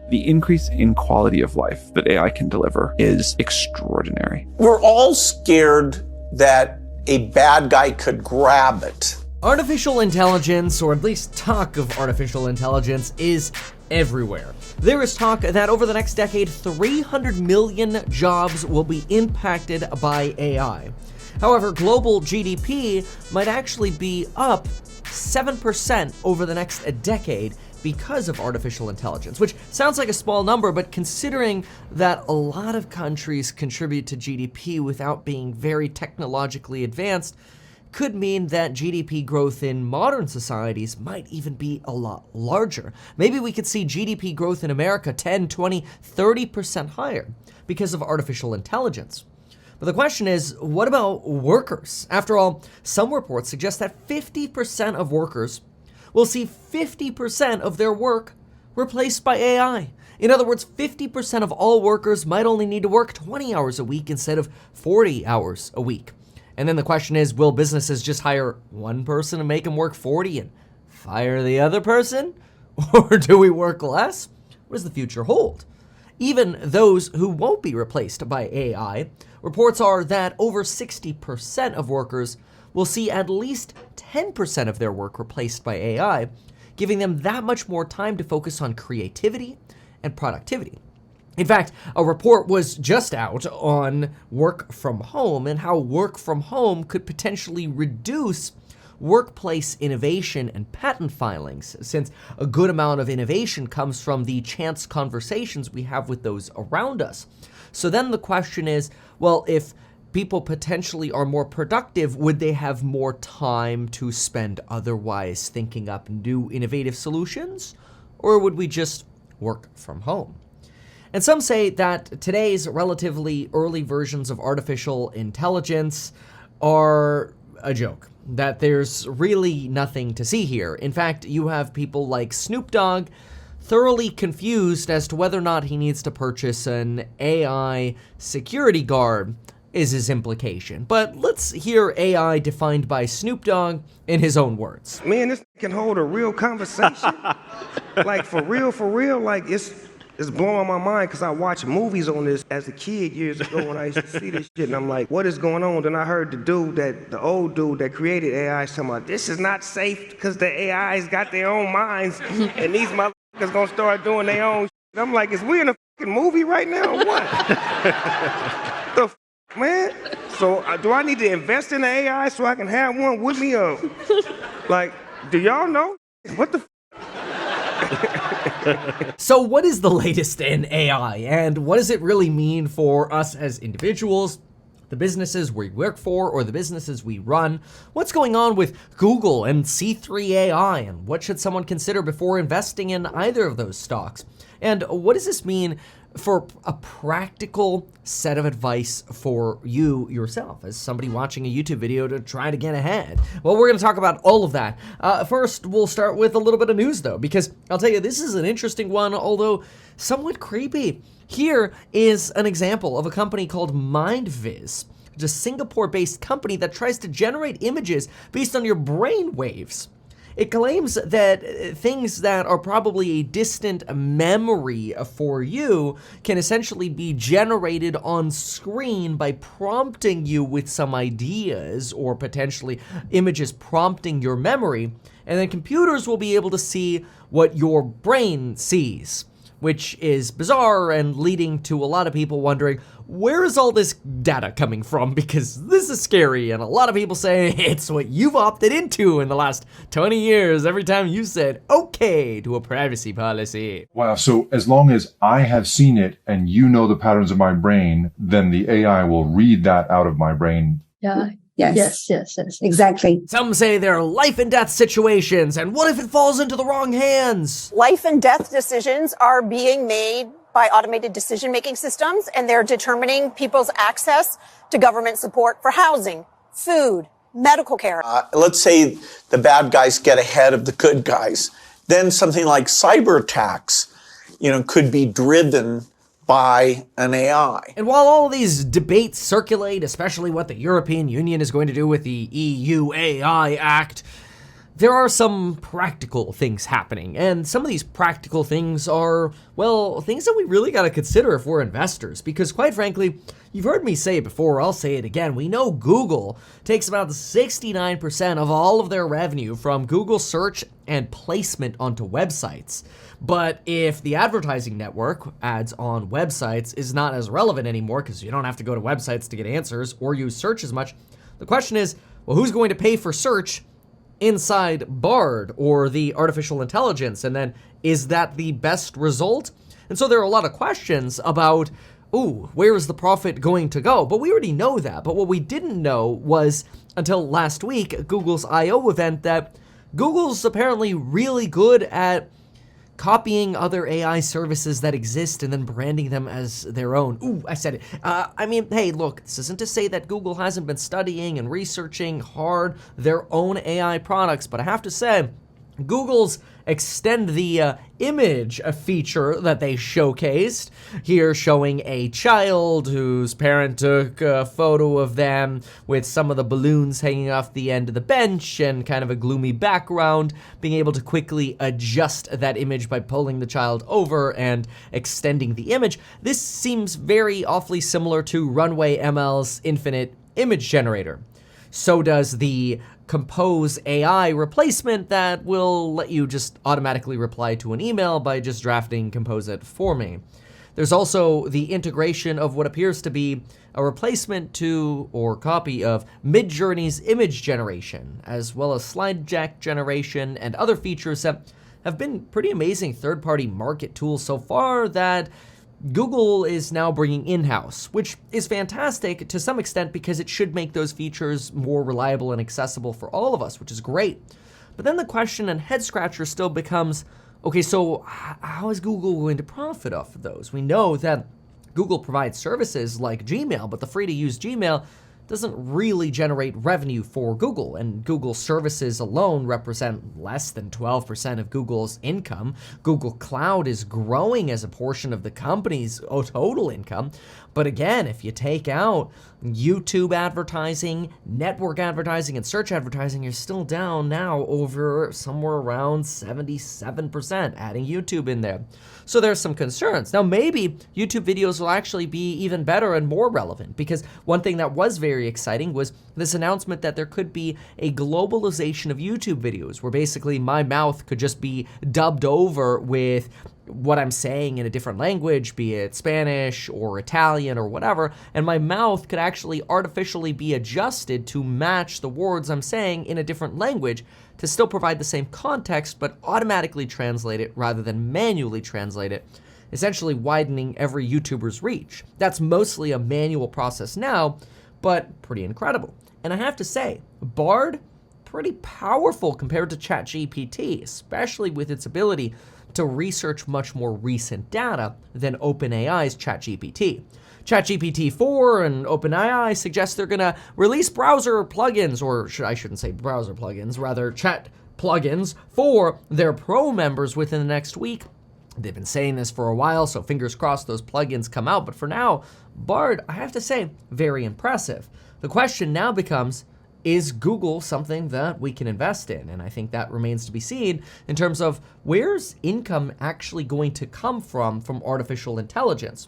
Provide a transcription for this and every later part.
the increase in quality of life that AI can deliver is extraordinary. We're all scared that a bad guy could grab it. Artificial intelligence, or at least talk of artificial intelligence, is everywhere. There is talk that over the next decade, 300 million jobs will be impacted by AI. However, global GDP might actually be up 7% over the next decade because of artificial intelligence, which sounds like a small number, but considering that a lot of countries contribute to GDP without being very technologically advanced, could mean that GDP growth in modern societies might even be a lot larger. Maybe we could see GDP growth in America 10, 20, 30% higher because of artificial intelligence. But the question is, what about workers? After all, some reports suggest that 50% of workers will see 50% of their work replaced by AI. In other words, 50% of all workers might only need to work 20 hours a week instead of 40 hours a week. And then the question is, will businesses just hire one person and make them work 40 and fire the other person? Or do we work less? What does the future hold? Even those who won't be replaced by AI, reports are that over 60% of workers will see at least 10% of their work replaced by AI, giving them that much more time to focus on creativity and productivity. In fact, a report was just out on work from home and how work from home could potentially reduce workplace innovation and patent filings, since a good amount of innovation comes from the chance conversations we have with those around us. So then the question is, well, if people potentially are more productive, would they have more time to spend otherwise thinking up new innovative solutions? Or would we just work from home? And some say that today's relatively early versions of artificial intelligence are a joke, that there's really nothing to see here. In fact, you have people like Snoop Dogg thoroughly confused as to whether or not he needs to purchase an AI security guard, is his implication. But let's hear AI defined by Snoop Dogg in his own words. Man, this can hold a real conversation. Like, for real, like, it's blowing my mind because I watched movies on this as a kid years ago when I used to see this shit, and I'm like, what is going on? Then I heard the old dude that created AI talking about, this is not safe because the AI's got their own minds, and these motherfuckers gonna start doing their own shit. I'm like, is we in a fucking movie right now or what? The f, man? So do I need to invest in the AI so I can have one with me? Or, like, do y'all know? What the f? So what is the latest in AI, and what does it really mean for us as individuals, the businesses we work for, or the businesses we run? What's going on with Google and C3 AI, and what should someone consider before investing in either of those stocks? And what does this mean for a practical set of advice for you yourself as somebody watching a YouTube video to try to get ahead? Well, we're going to talk about all of that. First, we'll start with a little bit of news, though, because I'll tell you, this is an interesting one, although somewhat creepy. Here is an example of a company called MindViz, which is a Singapore-based company that tries to generate images based on your brain waves. It claims that things that are probably a distant memory for you can essentially be generated on screen by prompting you with some ideas or potentially images prompting your memory, and then computers will be able to see what your brain sees, which is bizarre and leading to a lot of people wondering, where is all this data coming from? Because this is scary, and a lot of people say it's what you've opted into in the last 20 years every time you said okay to a privacy policy. Wow, so as long as I have seen it and you know the patterns of my brain, then the AI will read that out of my brain. Yeah. Yes, exactly. Some say there are life and death situations, and what if it falls into the wrong hands? Life and death decisions are being made by automated decision-making systems, and they're determining people's access to government support for housing, food, medical care. Let's say the bad guys get ahead of the good guys. Then something like cyber attacks, could be driven by an AI. And while all of these debates circulate, especially what the European Union is going to do with the EU AI Act, there are some practical things happening, and some of these practical things are, well, things that we really got to consider if we're investors, because quite frankly, you've heard me say it before, I'll say it again, we know Google takes about 69% of all of their revenue from Google search and placement onto websites. But if the advertising network, ads on websites, is not as relevant anymore because you don't have to go to websites to get answers or use search as much, the question is, well, who's going to pay for search inside Bard or the artificial intelligence? And then is that the best result? And so there are a lot of questions about, where is the profit going to go? But we already know that. But what we didn't know was, until last week, Google's I.O. event, that Google's apparently really good at copying other AI services that exist and then branding them as their own. I said it. I mean, hey, look, this isn't to say that Google hasn't been studying and researching hard their own AI products, but I have to say, Google's extend the image feature that they showcased here, showing a child whose parent took a photo of them with some of the balloons hanging off the end of the bench and kind of a gloomy background, being able to quickly adjust that image by pulling the child over and extending the image. This seems very awfully similar to Runway ML's infinite image generator. So does the Compose AI replacement that will let you just automatically reply to an email by just drafting Compose it for me. There's also the integration of what appears to be a replacement to or copy of Midjourney's image generation, as well as slide deck generation and other features that have been pretty amazing third-party market tools so far that Google is now bringing in-house, which is fantastic to some extent because it should make those features more reliable and accessible for all of us, which is great. But then the question and head-scratcher still becomes, okay, so how is Google going to profit off of those? We know that Google provides services like Gmail, but the free-to-use Gmail doesn't really generate revenue for Google, and Google services alone represent less than 12% of Google's income. Google Cloud is growing as a portion of the company's total income. But again, if you take out YouTube advertising, network advertising, and search advertising, you're still down now over somewhere around 77%, adding YouTube in there. So there's some concerns. Now, maybe YouTube videos will actually be even better and more relevant, because one thing that was very exciting was this announcement that there could be a globalization of YouTube videos, where basically my mouth could just be dubbed over with what I'm saying in a different language, be it Spanish or Italian or whatever, and my mouth could actually artificially be adjusted to match the words I'm saying in a different language to still provide the same context, but automatically translate it rather than manually translate it, essentially widening every YouTuber's reach. That's mostly a manual process now, but pretty incredible. And I have to say, Bard, pretty powerful compared to ChatGPT, especially with its ability to research much more recent data than OpenAI's ChatGPT. ChatGPT-4 and OpenAI suggest they're going to release browser plugins, or I shouldn't say browser plugins, rather chat plugins for their pro members within the next week. They've been saying this for a while, so fingers crossed those plugins come out. But for now, Bard, I have to say, very impressive. The question now becomes, is Google something that we can invest in? And I think that remains to be seen in terms of where's income actually going to come from artificial intelligence.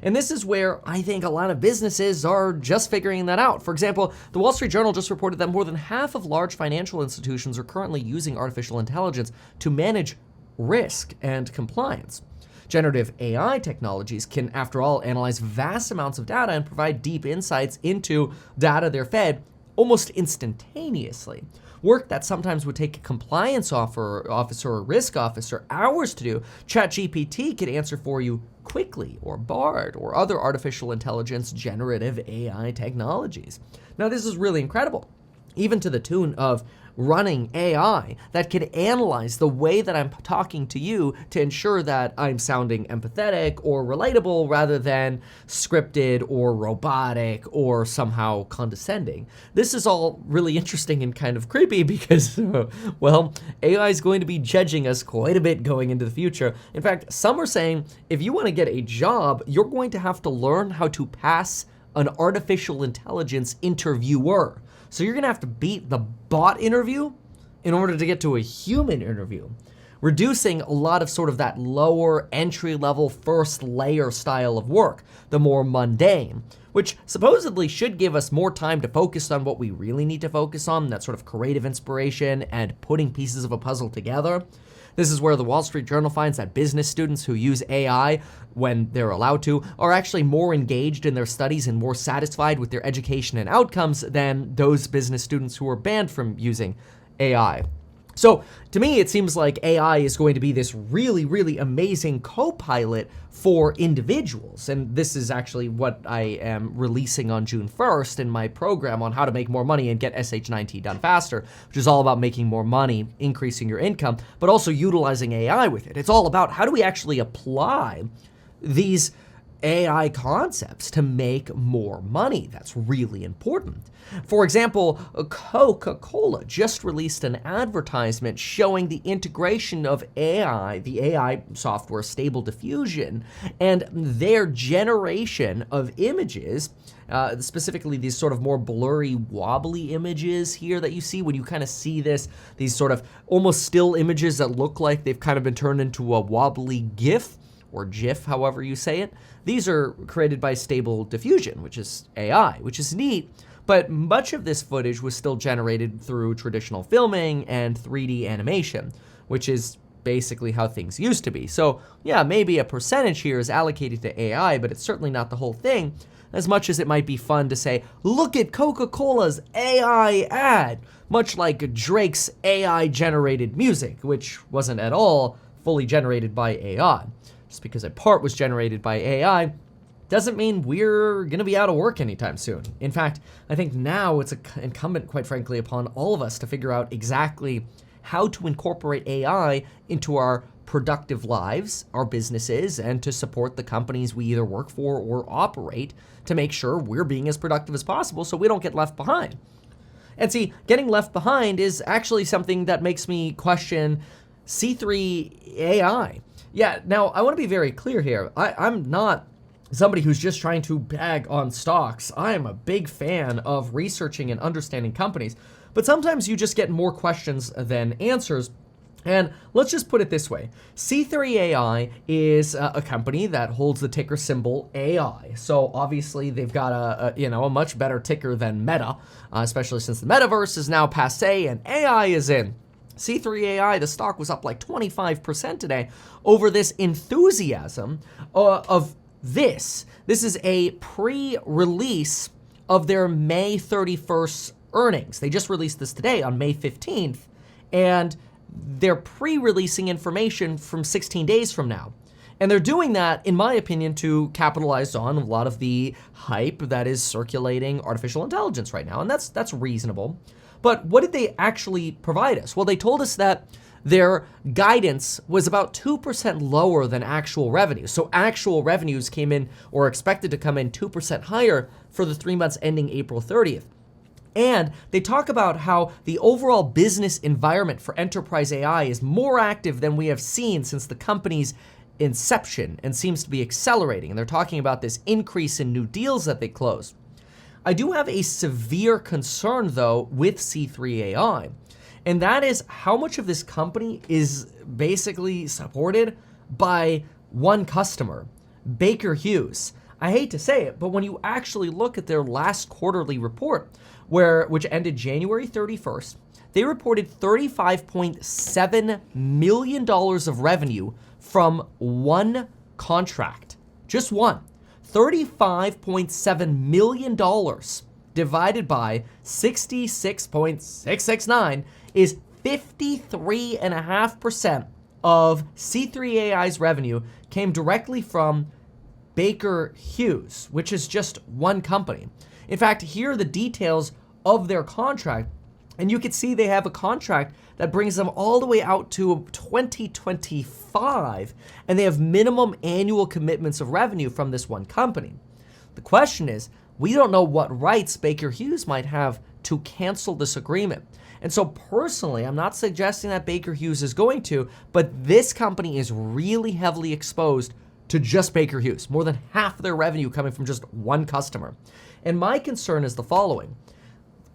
And this is where I think a lot of businesses are just figuring that out. For example, the Wall Street Journal just reported that more than half of large financial institutions are currently using artificial intelligence to manage risk and compliance. Generative AI technologies can, after all, analyze vast amounts of data and provide deep insights into data they're fed almost instantaneously. Work that sometimes would take a compliance officer or risk officer hours to do, ChatGPT can answer for you quickly, or Bard, or other artificial intelligence generative AI technologies. Now, this is really incredible, even to the tune of running AI that can analyze the way that I'm talking to you to ensure that I'm sounding empathetic or relatable rather than scripted or robotic or somehow condescending. This is all really interesting and kind of creepy because, well, AI is going to be judging us quite a bit going into the future. In fact, some are saying if you want to get a job, you're going to have to learn how to pass an artificial intelligence interviewer. So you're gonna have to beat the bot interview in order to get to a human interview, reducing a lot of sort of that lower entry-level first layer style of work, the more mundane, which supposedly should give us more time to focus on what we really need to focus on, that sort of creative inspiration and putting pieces of a puzzle together. This is where the Wall Street Journal finds that business students who use AI when they're allowed to are actually more engaged in their studies and more satisfied with their education and outcomes than those business students who are banned from using AI. So to me, it seems like AI is going to be this really, really amazing co-pilot for individuals. And this is actually what I am releasing on June 1st in my program on how to make more money and get SH9T done faster, which is all about making more money, increasing your income, but also utilizing AI with it. It's all about how do we actually apply these AI concepts to make more money. That's really important. For example, Coca-Cola just released an advertisement showing the integration of AI, the AI software Stable Diffusion, and their generation of images, specifically these sort of more blurry, wobbly images here that you see when you kind of see these sort of almost still images that look like they've kind of been turned into a wobbly GIF, or GIF, however you say it. These are created by Stable Diffusion, which is AI, which is neat, but much of this footage was still generated through traditional filming and 3D animation, which is basically how things used to be. So yeah, maybe a percentage here is allocated to AI, but it's certainly not the whole thing, as much as it might be fun to say, look at Coca-Cola's AI ad, much like Drake's AI-generated music, which wasn't at all fully generated by AI. Just because a part was generated by AI doesn't mean we're gonna be out of work anytime soon. In fact, I think now it's incumbent, quite frankly, upon all of us to figure out exactly how to incorporate AI into our productive lives, our businesses, and to support the companies we either work for or operate to make sure we're being as productive as possible so we don't get left behind. And see, getting left behind is actually something that makes me question C3 AI. Yeah, now I want to be very clear here. I'm not somebody who's just trying to bag on stocks. I am a big fan of researching and understanding companies, but sometimes you just get more questions than answers. And let's just put it this way. C3 AI is a company that holds the ticker symbol AI. So obviously they've got a much better ticker than Meta, especially since the metaverse is now passé and AI is in. C3 AI, the stock was up like 25% today over this enthusiasm of this. This is a pre-release of their May 31st earnings. They just released this today on May 15th, and they're pre-releasing information from 16 days from now. And they're doing that, in my opinion, to capitalize on a lot of the hype that is circulating artificial intelligence right now, and that's reasonable. But what did they actually provide us? Well, they told us that their guidance was about 2% lower than actual revenue. So actual revenues came in, or expected to come in, 2% higher for the 3 months ending April 30th. And they talk about how the overall business environment for enterprise AI is more active than we have seen since the company's inception and seems to be accelerating. And they're talking about this increase in new deals that they closed. I do have a severe concern, though, with C3 AI, and that is how much of this company is basically supported by one customer, Baker Hughes. I hate to say it, but when you actually look at their last quarterly report, which ended January 31st, they reported $35.7 million of revenue from one contract, just one. $35.7 million divided by 66.669 is 53.5% of C3 AI's revenue came directly from Baker Hughes, which is just one company. In fact, here are the details of their contract, and you can see they have a contract that brings them all the way out to 2025, and they have minimum annual commitments of revenue from this one company. The question is, we don't know what rights Baker Hughes might have to cancel this agreement. And so personally, I'm not suggesting that Baker Hughes is going to, but this company is really heavily exposed to just Baker Hughes, more than half of their revenue coming from just one customer. And my concern is the following.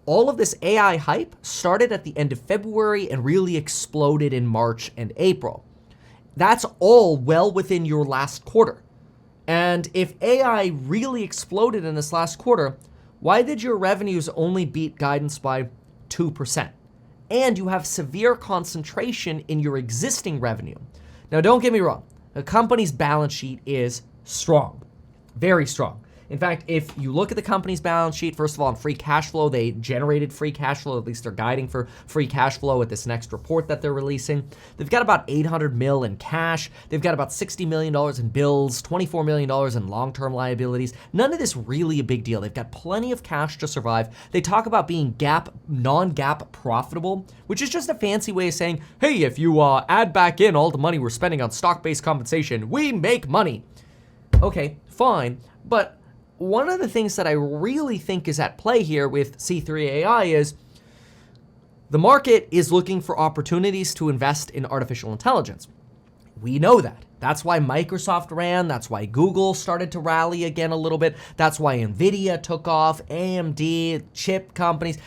all of this AI hype started at the end of February and really exploded in March and April. That's all well within your last quarter. And if AI really exploded in this last quarter, why did your revenues only beat guidance by 2%? And you have severe concentration in your existing revenue. Now, don't get me wrong. A company's balance sheet is strong, very strong. In fact, if you look at the company's balance sheet, first of all, on free cash flow, they generated free cash flow. At least they're guiding for free cash flow at this next report that they're releasing. They've got about 800 mil in cash. They've got about $60 million in bills, $24 million in long-term liabilities. None of this really a big deal. They've got plenty of cash to survive. They talk about being non-GAAP profitable, which is just a fancy way of saying, hey, if you add back in all the money we're spending on stock-based compensation, we make money. Okay, fine, but one of the things that I really think is at play here with C3 AI is the market is looking for opportunities to invest in artificial intelligence. We know that. That's why Microsoft ran. That's why Google started to rally again a little bit. That's why Nvidia took off, AMD, chip companies.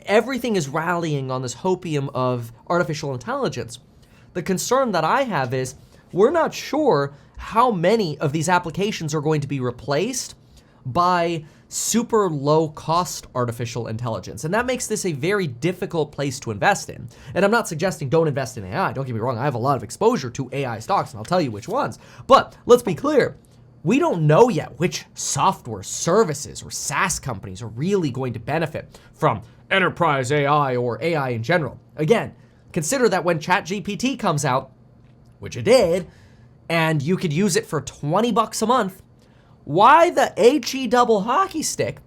Everything is rallying on this hopium of artificial intelligence. The concern that I have is we're not sure how many of these applications are going to be replaced by super low cost artificial intelligence. And that makes this a very difficult place to invest in. And I'm not suggesting don't invest in AI. Don't get me wrong. I have a lot of exposure to AI stocks and I'll tell you which ones. But let's be clear. We don't know yet which software services or SaaS companies are really going to benefit from enterprise AI or AI in general. Again, consider that when ChatGPT comes out, which it did, and you could use it for $20 a month, why the HE double hockey stick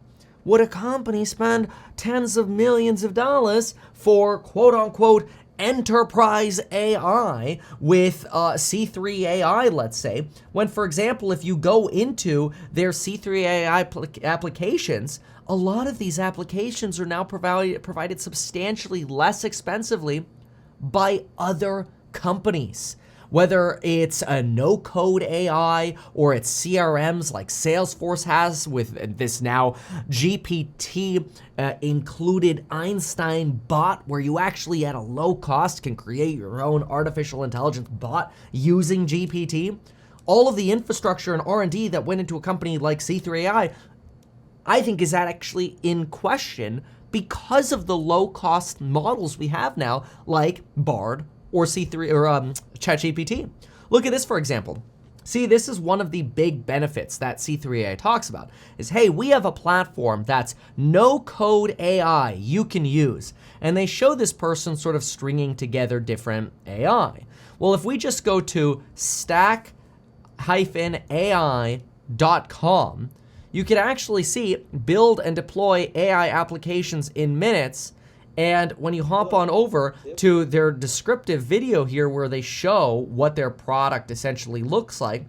would a company spend tens of millions of dollars for quote unquote enterprise AI with C3 AI, let's say, when, for example, if you go into their C3 AI applications, a lot of these applications are now provided substantially less expensively by other companies. Whether it's a no-code AI or it's CRMs like Salesforce has with this now GPT included Einstein bot, where you actually at a low cost can create your own artificial intelligence bot using GPT. All of the infrastructure and R&D that went into a company like C3 AI, I think is actually in question because of the low-cost models we have now, like Bard or C3 or ChatGPT. Look at this, for example. See, this is one of the big benefits that C3AI talks about is, hey, we have a platform that's no code AI you can use. And they show this person sort of stringing together different AI. Well, if we just go to stack-ai.com, you can actually see build and deploy AI applications in minutes. And when you hop on over to their descriptive video here where they show what their product essentially looks like,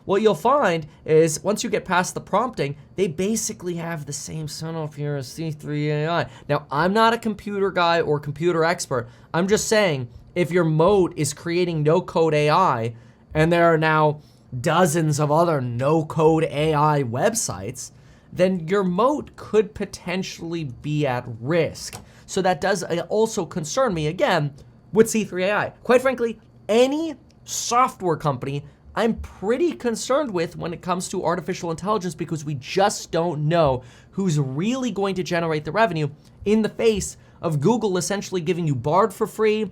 what you'll find is once you get past the prompting, they basically have the same setup here as C3 AI. Now, I'm not a computer guy or computer expert. I'm just saying if your moat is creating no-code AI and there are now dozens of other no-code AI websites, then your moat could potentially be at risk. So that does also concern me, again, with C3 AI. Quite frankly, any software company I'm pretty concerned with when it comes to artificial intelligence because we just don't know who's really going to generate the revenue in the face of Google essentially giving you Bard for free,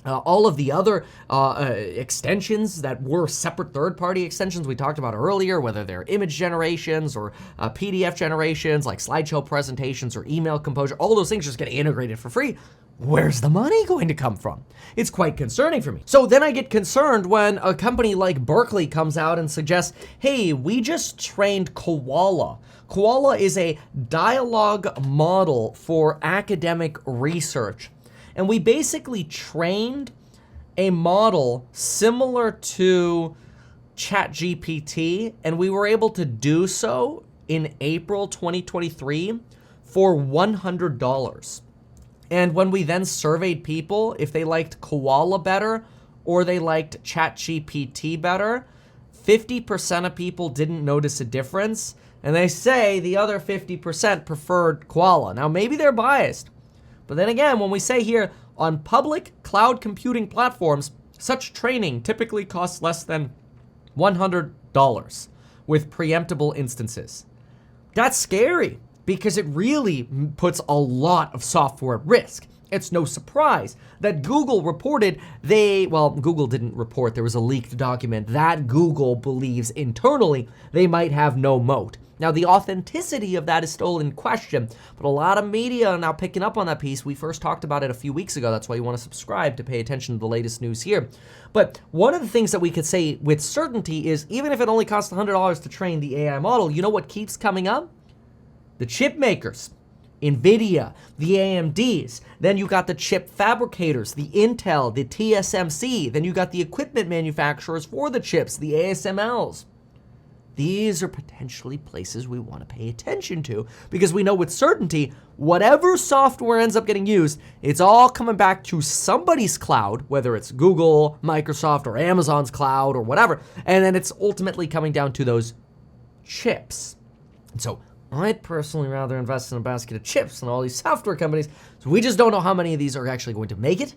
all of the other extensions that were separate third-party extensions we talked about earlier, whether they're image generations or PDF generations like slideshow presentations or email composure, all those things just get integrated for free. Where's the money going to come from? It's quite concerning for me. So then I get concerned when a company like Berkeley comes out and suggests, hey, we just trained Koala. Koala is a dialogue model for academic research. And we basically trained a model similar to ChatGPT, and we were able to do so in April 2023 for $100. And when we then surveyed people if they liked Koala better or they liked ChatGPT better, 50% of people didn't notice a difference, and they say the other 50% preferred Koala. Now, maybe they're biased. But then again, when we say here, on public cloud computing platforms, such training typically costs less than $100 with preemptible instances. That's scary because it really puts a lot of software at risk. It's no surprise that Google reported Google didn't report, there was a leaked document that Google believes internally they might have no moat. Now, the authenticity of that is still in question, but a lot of media are now picking up on that piece. We first talked about it a few weeks ago. That's why you want to subscribe to pay attention to the latest news here. But one of the things that we could say with certainty is even if it only costs $100 to train the AI model, you know what keeps coming up? The chip makers. Nvidia, the AMDs, then you got the chip fabricators, the Intel, the TSMC, then you got the equipment manufacturers for the chips, the ASMLs. These are potentially places we want to pay attention to because we know with certainty, whatever software ends up getting used, it's all coming back to somebody's cloud, whether it's Google, Microsoft, or Amazon's cloud or whatever, and then it's ultimately coming down to those chips. And so I'd personally rather invest in a basket of chips than all these software companies. So we just don't know how many of these are actually going to make it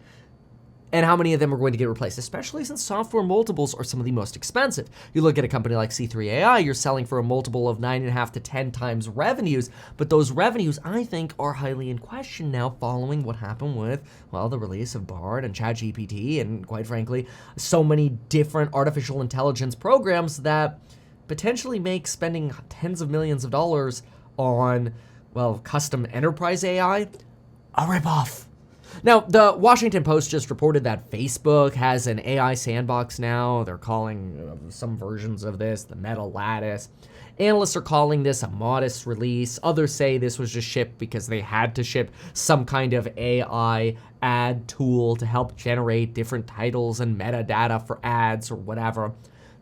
and how many of them are going to get replaced, especially since software multiples are some of the most expensive. You look at a company like C3 AI, you're selling for a multiple of 9.5 to 10 times revenues, but those revenues, I think, are highly in question now following what happened with, the release of Bard and ChatGPT and, quite frankly, so many different artificial intelligence programs that potentially make spending tens of millions of dollars on, custom enterprise AI a ripoff. Now, the Washington Post just reported that Facebook has an AI sandbox now. They're calling some versions of this the Meta Lattice. Analysts are calling this a modest release. Others say this was just shipped because they had to ship some kind of AI ad tool to help generate different titles and metadata for ads or whatever.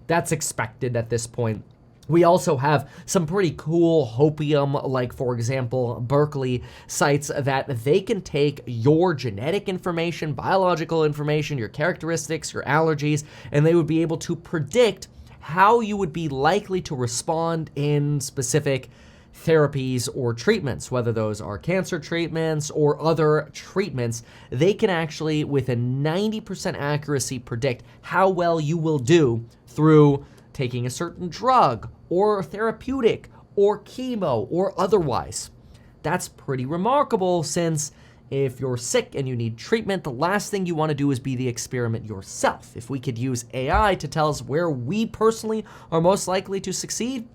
That's expected at this point. We also have some pretty cool Hopium, like for example, Berkeley sites that they can take your genetic information, biological information, your characteristics, your allergies, and they would be able to predict how you would be likely to respond in specific therapies or treatments, whether those are cancer treatments or other treatments. They can actually, with a 90% accuracy, predict how well you will do through taking a certain drug or therapeutic or chemo or otherwise. That's pretty remarkable since if you're sick and you need treatment, the last thing you want to do is be the experiment yourself. If we could use AI to tell us where we personally are most likely to succeed,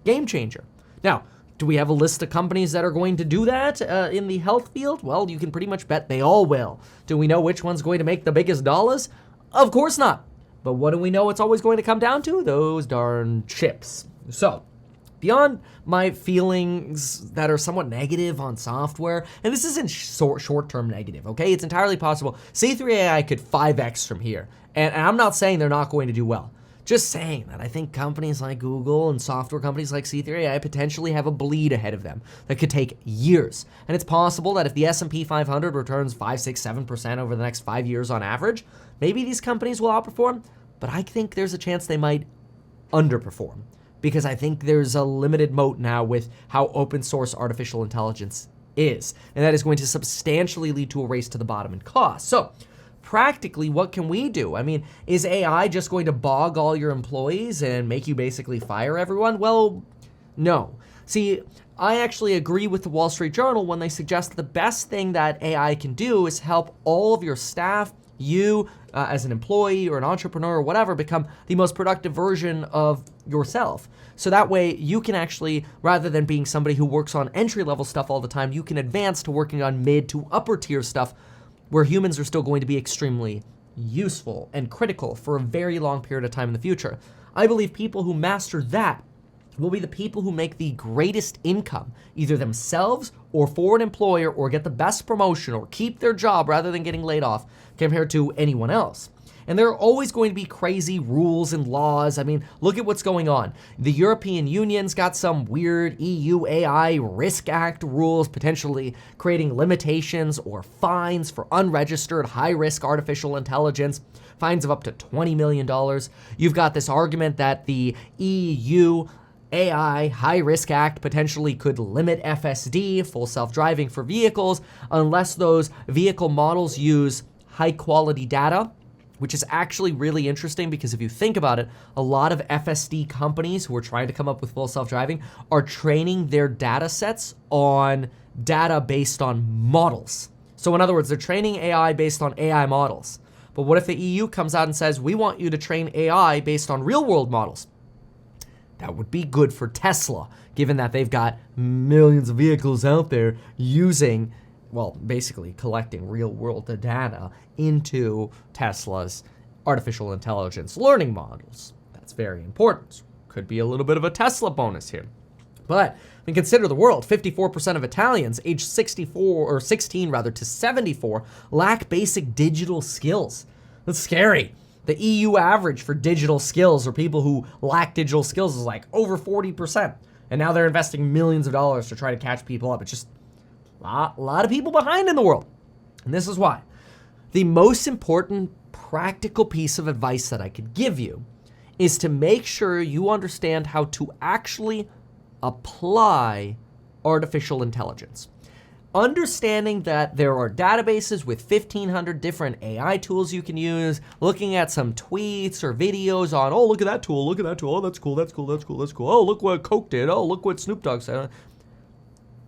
game changer. Now, do we have a list of companies that are going to do that in the health field? Well, you can pretty much bet they all will. Do we know which one's going to make the biggest dollars? Of course not. But what do we know it's always going to come down to? Those darn chips. So, beyond my feelings that are somewhat negative on software, and this isn't short-term negative, okay? It's entirely possible C3 AI could 5x from here. And I'm not saying they're not going to do well. Just saying that I think companies like Google and software companies like C3 AI potentially have a bleed ahead of them that could take years. And it's possible that if the S&P 500 returns 5, 6, 7% over the next 5 years on average, maybe these companies will outperform, but I think there's a chance they might underperform because I think there's a limited moat now with how open source artificial intelligence is. And that is going to substantially lead to a race to the bottom in cost. So, practically, what can we do? I mean, is AI just going to bog all your employees and make you basically fire everyone? Well, no. See, I actually agree with the Wall Street Journal when they suggest the best thing that AI can do is help all of your staff, you as an employee or an entrepreneur or whatever, become the most productive version of yourself. So that way you can actually, rather than being somebody who works on entry-level stuff all the time, you can advance to working on mid to upper tier stuff where humans are still going to be extremely useful and critical for a very long period of time in the future. I believe people who master that will be the people who make the greatest income, either themselves or for an employer, or get the best promotion or keep their job rather than getting laid off compared to anyone else. And there are always going to be crazy rules and laws. I mean, look at what's going on. The European Union's got some weird EU AI Risk Act rules, potentially creating limitations or fines for unregistered high-risk artificial intelligence, fines of up to $20 million. You've got this argument that the EU AI High Risk Act potentially could limit FSD, full self-driving for vehicles, unless those vehicle models use high quality data, which is actually really interesting because if you think about it, a lot of FSD companies who are trying to come up with full self-driving are training their data sets on data based on models. So in other words, they're training AI based on AI models. But what if the EU comes out and says, we want you to train AI based on real world models? That would be good for Tesla, given that they've got millions of vehicles out there using, well, basically collecting real world data into Tesla's artificial intelligence learning models. That's very important. Could be a little bit of a Tesla bonus here. But I mean, consider the world. 54% of Italians aged 16 to 74 lack basic digital skills. That's scary. The EU average for digital skills or people who lack digital skills is like over 40%. And now they're investing millions of dollars to try to catch people up. It's just a lot of people behind in the world. And this is why. The most important practical piece of advice that I could give you is to make sure you understand how to actually apply artificial intelligence. Understanding that there are databases with 1,500 different AI tools you can use, looking at some tweets or videos on, oh, look at that tool, oh, that's cool, oh, look what Coke did, oh, look what Snoop Dogg said.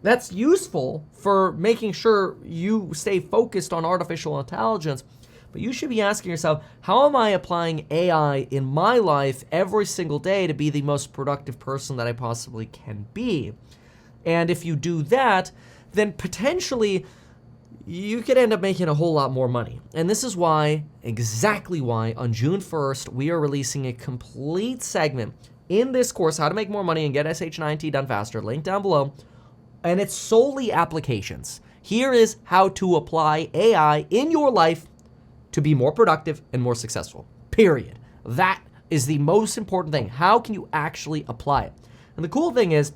That's useful for making sure you stay focused on artificial intelligence, but you should be asking yourself, how am I applying AI in my life every single day to be the most productive person that I possibly can be? And if you do that, then potentially you could end up making a whole lot more money. And this is why, exactly why, on June 1st, we are releasing a complete segment in this course, How to Make More Money and Get SH9T Done Faster, link down below, and it's solely applications. Here is how to apply AI in your life to be more productive and more successful, period. That is the most important thing. How can you actually apply it? And the cool thing is,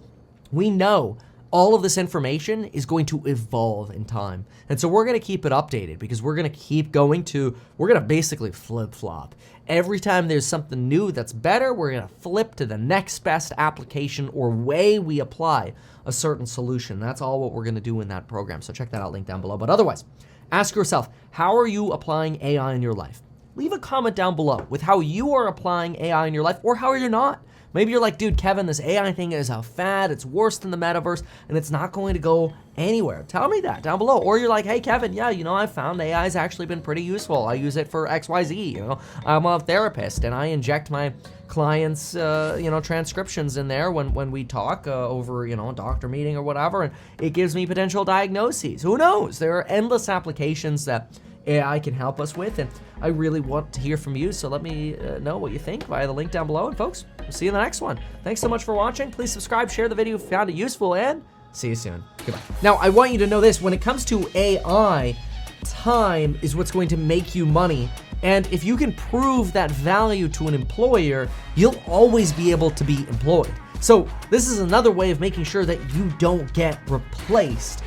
we know all of this information is going to evolve in time. And so we're going to keep it updated because we're going to basically flip-flop. Every time there's something new that's better, we're going to flip to the next best application or way we apply a certain solution. That's all what we're going to do in that program. So check that out, link down below. But otherwise, ask yourself, how are you applying AI in your life? Leave a comment down below with how you are applying AI in your life or how you're not. Maybe you're like, dude, Kevin, this AI thing is a fad. It's worse than the metaverse, and it's not going to go anywhere. Tell me that down below. Or you're like, hey, Kevin, yeah, I found AI has actually been pretty useful. I use it for XYZ. I'm a therapist, and I inject my clients, transcriptions in there when we talk over, a doctor meeting or whatever, and it gives me potential diagnoses. Who knows? There are endless applications that AI can help us with, and I really want to hear from you, so let me know what you think via the link down below, and folks, we'll see you in the next one. Thanks so much for watching. Please subscribe, share the video if you found it useful, and see you soon. Goodbye. Now, I want you to know this. When it comes to AI, time is what's going to make you money, and if you can prove that value to an employer, you'll always be able to be employed. So this is another way of making sure that you don't get replaced